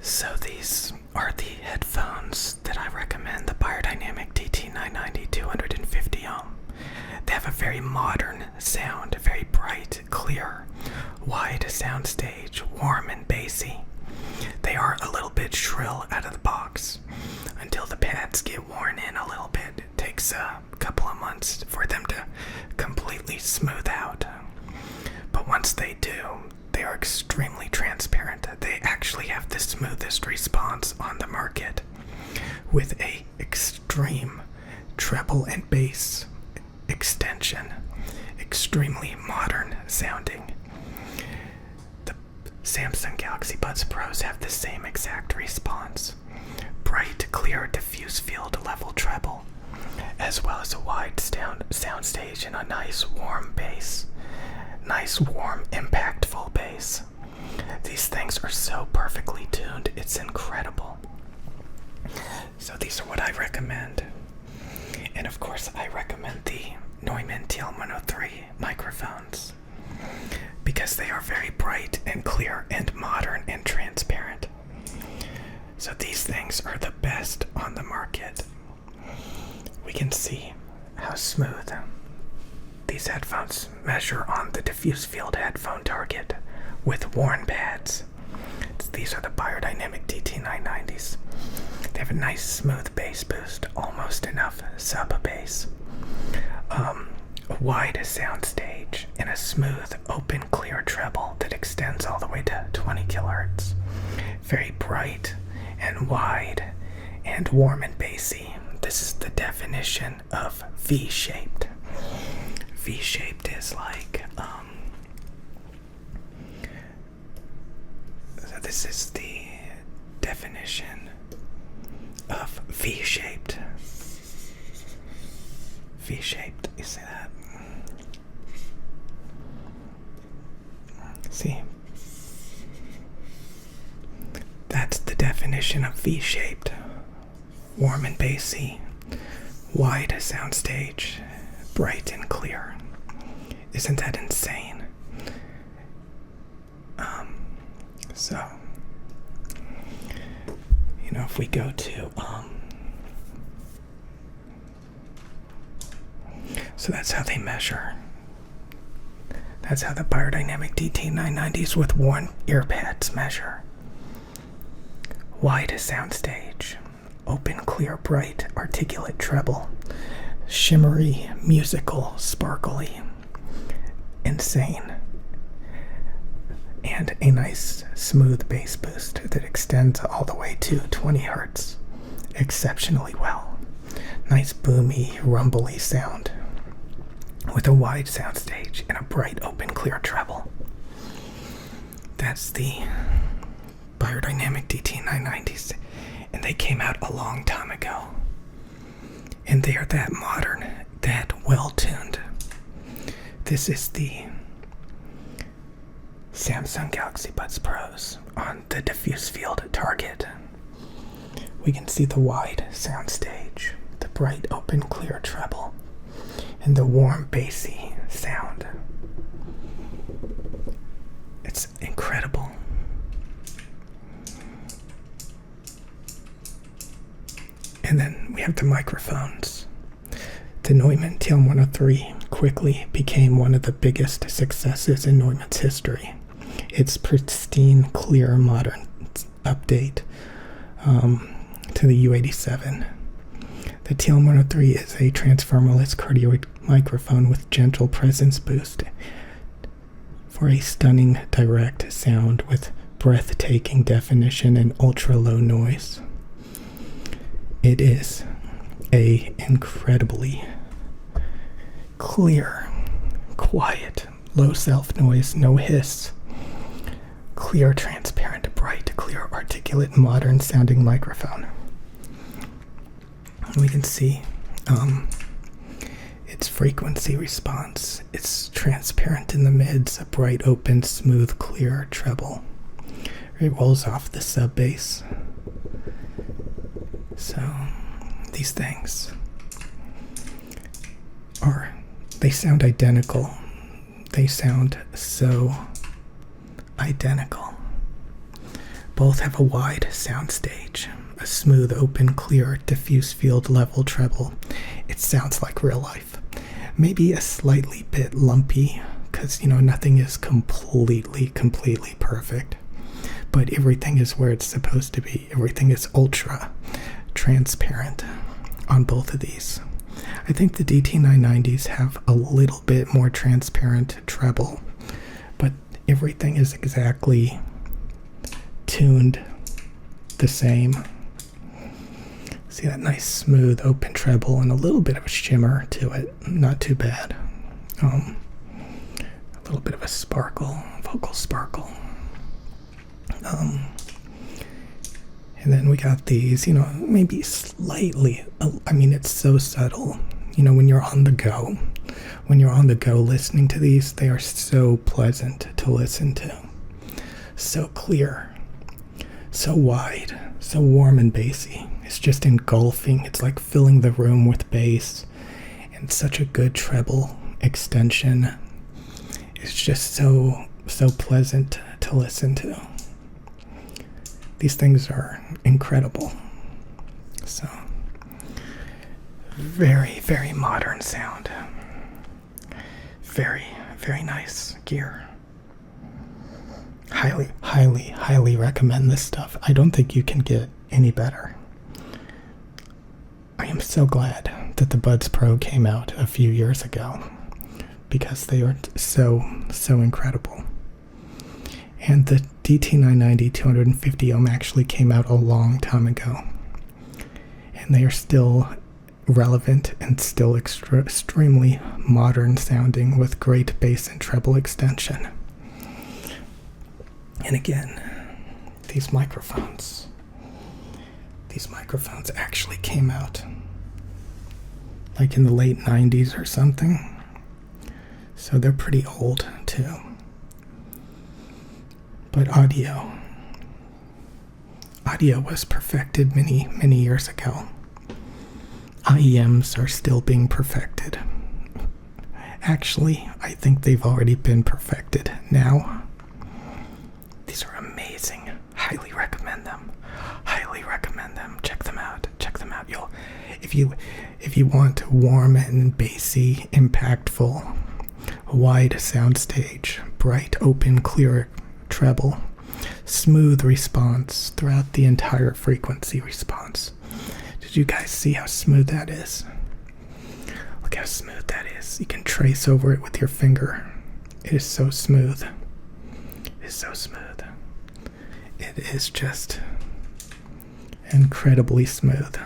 So these are the headphones that I recommend, the Biodynamic DT990 250 ohm. They have a very modern sound, very bright, clear, wide soundstage, warm and bassy. They are a little bit shrill out of the box until the pads get worn in a little bit. It takes a couple of months for them to completely smooth out. But once they do, they are extremely transparent. They actually have the smoothest response on the market with a extreme treble and bass extension. Extremely modern sounding. The Samsung Galaxy Buds Pros have the same exact response. Bright, clear, diffuse field level treble, as well as a wide soundstage and a nice warm bass. Nice, warm, impactful bass. These things are so perfectly tuned, it's incredible. So these are what I recommend. And of course, I recommend the Neumann TL103 microphones because they are very bright and clear and modern and transparent. So these things are the best on the market. We can see how smooth these headphones measure on the diffuse field headphone target with worn pads. These are the Biodynamic DT990s. They have a nice smooth bass boost, almost enough sub bass, a wide soundstage, and a smooth, open, clear treble that extends all the way to 20 kilohertz. Very bright and wide and warm and bassy. This is the definition of V-shaped. V-shaped is like, so this is the definition of V-shaped. V-shaped, you see that? See? That's the definition of V-shaped. Warm and bassy, wide soundstage, bright and clear. Isn't that insane? So, if we go to, so that's how they measure. That's how the Biodynamic DT990s with worn ear pads measure. Wide soundstage, open, clear, bright, articulate treble, shimmery, musical, sparkly, insane, and a nice smooth bass boost that extends all the way to 20 hertz exceptionally well. Nice boomy, rumbly sound with a wide soundstage and a bright, open, clear treble. That's the Biodynamic DT990s, and they came out a long time ago. And they are that modern, that well-tuned. This is the Samsung Galaxy Buds Pros on the diffuse field target. We can see the wide soundstage, the bright, open, clear treble, and the warm, bassy sound. It's incredible. And then we have the microphones. The Neumann TL103 quickly became one of the biggest successes in Neumann's history. Its pristine, clear, modern update to the U87. The TL103 is a transformerless cardioid microphone with gentle presence boost for a stunning direct sound with breathtaking definition and ultra-low noise. It is a incredibly clear, quiet, low self-noise, no hiss, clear, transparent, bright, clear, articulate, modern-sounding microphone. We can see its frequency response. It's transparent in the mids, a bright, open, smooth, clear treble. It rolls off the sub bass. So these things they sound identical. They sound so identical. Both have a wide soundstage, a smooth, open, clear, diffuse field level treble. It sounds like real life. Maybe a slightly bit lumpy, because, nothing is completely perfect. But everything is where it's supposed to be. Everything is ultra transparent on both of these. I think the DT990s have a little bit more transparent treble, but everything is exactly tuned the same. See that nice smooth open treble and a little bit of a shimmer to it. Not too bad. A little bit of a sparkle, vocal sparkle. And then we got these, maybe slightly, it's so subtle. When you're on the go, listening to these, they are so pleasant to listen to. So clear, so wide, so warm and bassy. It's just engulfing. It's like filling the room with bass, and such a good treble extension. It's just so pleasant to listen to. These things are incredible. So, very, very modern sound. Very, very nice gear. Highly recommend this stuff. I don't think you can get any better. I am so glad that the Buds Pro came out a few years ago, because they are so incredible. And the DT990 250 ohm actually came out a long time ago, and they are still relevant and still extremely modern sounding with great bass and treble extension. And again, these microphones actually came out like in the late 90s or something, so they're pretty old too. But audio was perfected many years ago. IEMs are still being perfected. Actually, I think they've already been perfected now. These are amazing. Highly recommend them. Check them out. If you want warm and bassy, impactful, wide soundstage, bright, open, clear treble, smooth response throughout the entire frequency response. Did you guys see how smooth that is? Look how smooth that is. You can trace over it with your finger. It is so smooth. It is just incredibly smooth.